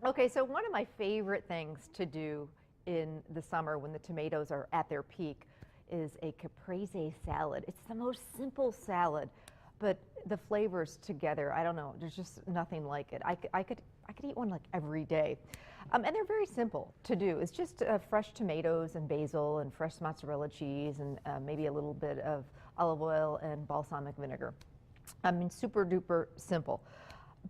Okay, so one of my favorite things to do in the summer when the tomatoes are at their peak is a caprese salad. It's the most simple salad, but the flavors together, I don't know, there's just nothing like it. I could eat one like every day. And they're very simple to do. It's just fresh tomatoes and basil and fresh mozzarella cheese and maybe a little bit of olive oil and balsamic vinegar. I mean, super duper simple.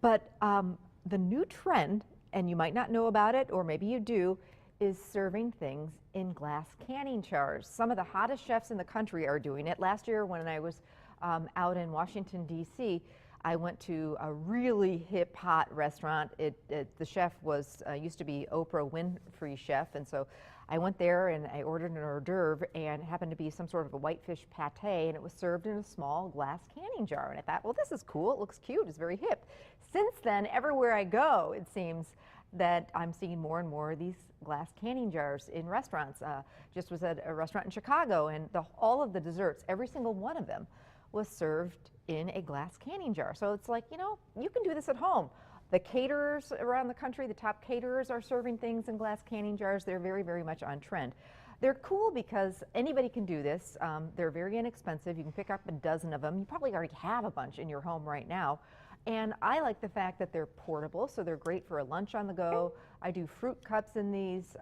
But the new trend, and you might not know about it, or maybe you do, is serving things in glass canning jars. Some of the hottest chefs in the country are doing it. Last year when I was out in Washington, D.C., I went to a really hip, hot restaurant. The chef was used to be Oprah Winfrey chef, and so I went there and I ordered an hors d'oeuvre, and it happened to be some sort of a whitefish pate, and it was served in a small glass canning jar. And I thought, well, this is cool. It looks cute. It's very hip. Since then, everywhere I go, it seems that I'm seeing more and more of these glass canning jars in restaurants. Just was at a restaurant in Chicago, and all of the desserts, every single one of them, was served in a glass canning jar. So it's like, you know, you can do this at home. The caterers around the country, the top caterers are serving things in glass canning jars. They're very, very much on trend. They're cool because anybody can do this. They're very inexpensive. You can pick up a dozen of them. You probably already have a bunch in your home right now. And I like the fact that they're portable, so they're great for a lunch on the go. I do fruit cups in these.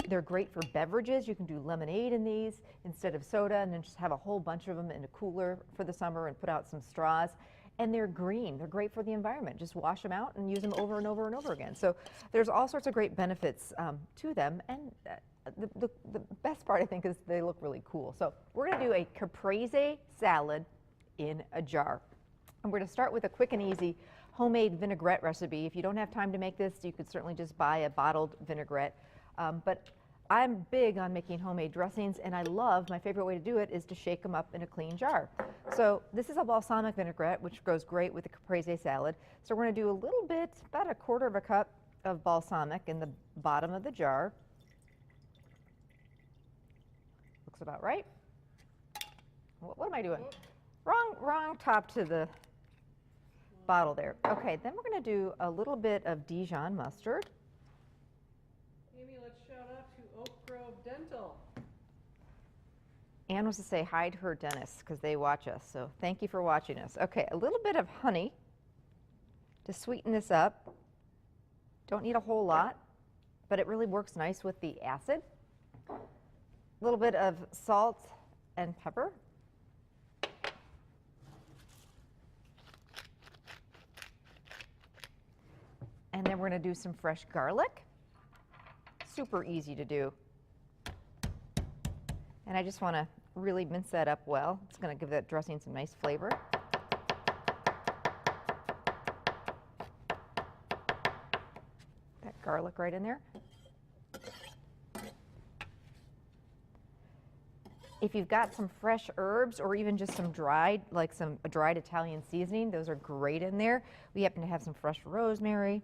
They're great for beverages. You can do lemonade in these instead of soda, and then just have a whole bunch of them in a cooler for the summer and put out some straws. And they're green. They're great for the environment. Just wash them out and use them over and over and over again. So there's all sorts of great benefits to them. And the best part, I think, is they look really cool. So we're going to do a caprese salad in a jar. And we're going to start with a quick and easy homemade vinaigrette recipe. If you don't have time to make this, you could certainly just buy a bottled vinaigrette. But I'm big on making homemade dressings, and my favorite way to do it is to shake them up in a clean jar. So this is a balsamic vinaigrette, which goes great with the caprese salad. So we're going to do a little bit, about 1/4 cup of balsamic in the bottom of the jar. Looks about right. What am I doing? Wrong top to the bottle there. Okay, then we're going to do a little bit of Dijon mustard. Amy, let's shout out to Oak Grove Dental. Ann was to say hi to her dentist because they watch us, so thank you for watching us. Okay, a little bit of honey to sweeten this up. Don't need a whole lot, but it really works nice with the acid. A little bit of salt and pepper. And then we're going to do some fresh garlic. Super easy to do. And I just want to really mince that up well. It's going to give that dressing some nice flavor. That garlic right in there. If you've got some fresh herbs or even just some dried, like a dried Italian seasoning, those are great in there. We happen to have some fresh rosemary.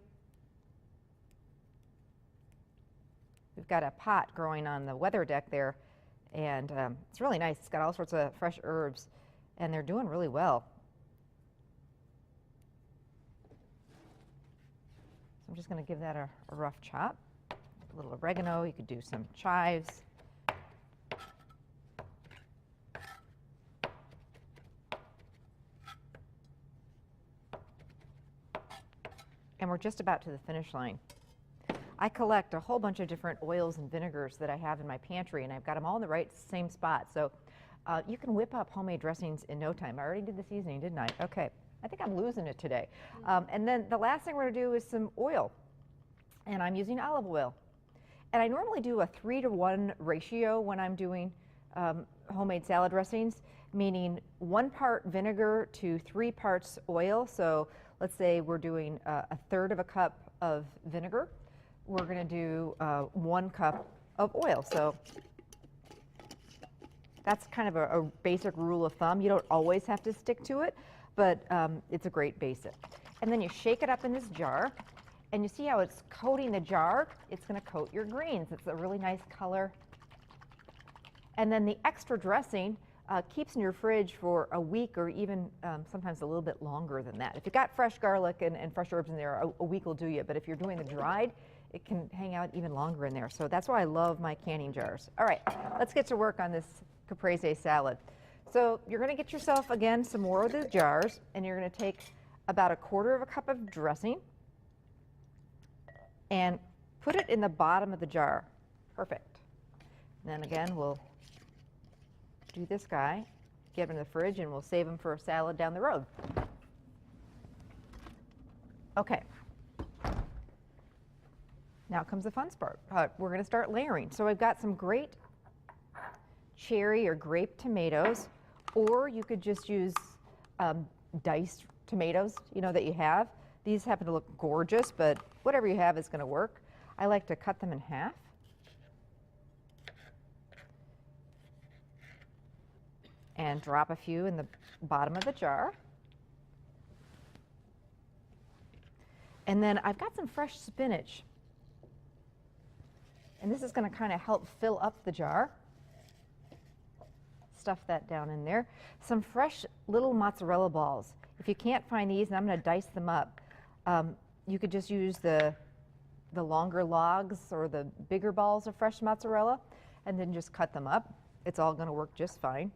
We've got a pot growing on the weather deck there, and it's really nice. It's got all sorts of fresh herbs, and they're doing really well. So I'm just going to give that a rough chop. A little oregano. You could do some chives. And we're just about to the finish line. I collect a whole bunch of different oils and vinegars that I have in my pantry, and I've got them all in the same spot. So you can whip up homemade dressings in no time. I already did the seasoning, didn't I? Okay. I think I'm losing it today. And then the last thing we're going to do is some oil. And I'm using olive oil. And I normally do a 3-to-1 ratio when I'm doing homemade salad dressings, meaning 1 part vinegar to 3 parts oil. So let's say we're doing 1/3 cup of vinegar. We're going to do 1 cup of oil. So that's kind of a basic rule of thumb. You don't always have to stick to it, but it's a great basic. And then you shake it up in this jar, and you see how it's coating the jar? It's going to coat your greens. It's a really nice color. And then the extra dressing, keeps in your fridge for a week or even sometimes a little bit longer than that. If you've got fresh garlic and fresh herbs in there, a week will do you. But if you're doing the dried, it can hang out even longer in there. So that's why I love my canning jars. All right, let's get to work on this caprese salad. So you're going to get yourself, again, some more of the jars, and you're going to take about 1/4 cup of dressing and put it in the bottom of the jar. Perfect. And then again, we'll do this guy, get him in the fridge, and we'll save him for a salad down the road. Okay. Now comes the fun part. We're going to start layering. So I've got some great cherry or grape tomatoes, or you could just use diced tomatoes, that you have. These happen to look gorgeous, but whatever you have is going to work. I like to cut them in half. And drop a few in the bottom of the jar. And then I've got some fresh spinach. And this is going to kind of help fill up the jar. Stuff that down in there. Some fresh little mozzarella balls. If you can't find these, and I'm going to dice them up, you could just use the longer logs or the bigger balls of fresh mozzarella and then just cut them up. It's all going to work just fine.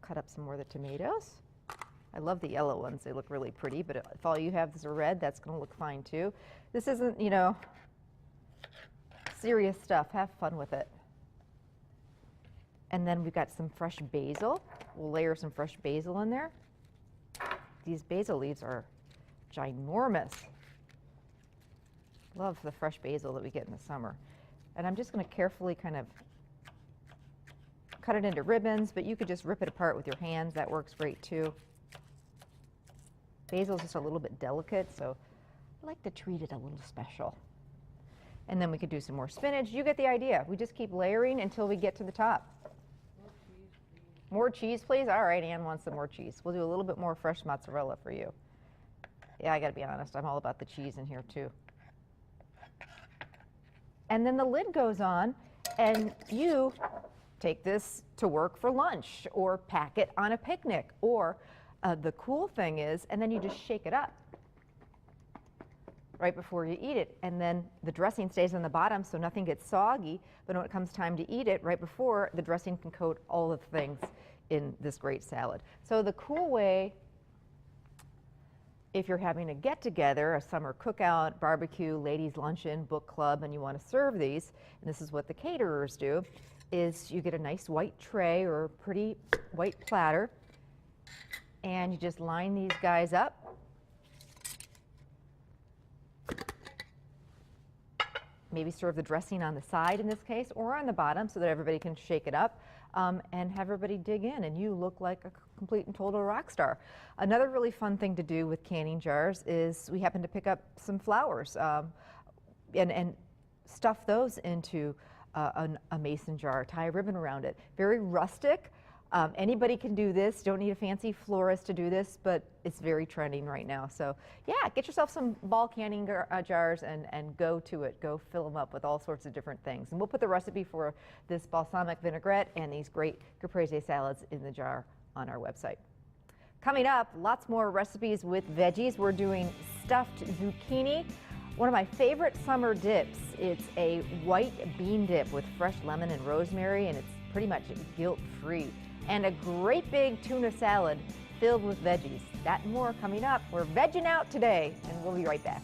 Cut up some more of the tomatoes. I love the yellow ones. They look really pretty, but if all you have is a red, that's going to look fine too. This isn't, serious stuff. Have fun with it. And then we've got some fresh basil. We'll layer some fresh basil in there. These basil leaves are ginormous. Love the fresh basil that we get in the summer. And I'm just going to carefully kind of cut it into ribbons, but you could just rip it apart with your hands. That works great too. Basil is just a little bit delicate, so I like to treat it a little special. And then we could do some more spinach. You get the idea. We just keep layering until we get to the top. More cheese, please? All right, Ann wants some more cheese. We'll do a little bit more fresh mozzarella for you. Yeah, I got to be honest. I'm all about the cheese in here too. And then the lid goes on, and you take this to work for lunch or pack it on a picnic. Or the cool thing is, and then you just shake it up right before you eat it. And then the dressing stays on the bottom so nothing gets soggy. But when it comes time to eat it, right before, the dressing can coat all of the things in this great salad. So the cool way, if you're having a get-together, a summer cookout, barbecue, ladies' luncheon, book club, and you want to serve these, and this is what the caterers do, is you get a nice white tray or a pretty white platter, and you just line these guys up. Maybe serve the dressing on the side in this case, or on the bottom so that everybody can shake it up, and have everybody dig in, and you look like a complete and total rock star. Another really fun thing to do with canning jars is we happen to pick up some flowers and stuff those into a mason jar, tie a ribbon around it. Very rustic. Anybody can do this. Don't need a fancy florist to do this, but it's very trending right now. So yeah, get yourself some ball canning jars and go to it. Go fill them up with all sorts of different things. And we'll put the recipe for this balsamic vinaigrette and these great caprese salads in the jar on our website. Coming up, lots more recipes with veggies. We're doing stuffed zucchini. One of my favorite summer dips. It's a white bean dip with fresh lemon and rosemary, and it's pretty much guilt-free. And a great big tuna salad filled with veggies. That and more coming up. We're vegging out today, and we'll be right back.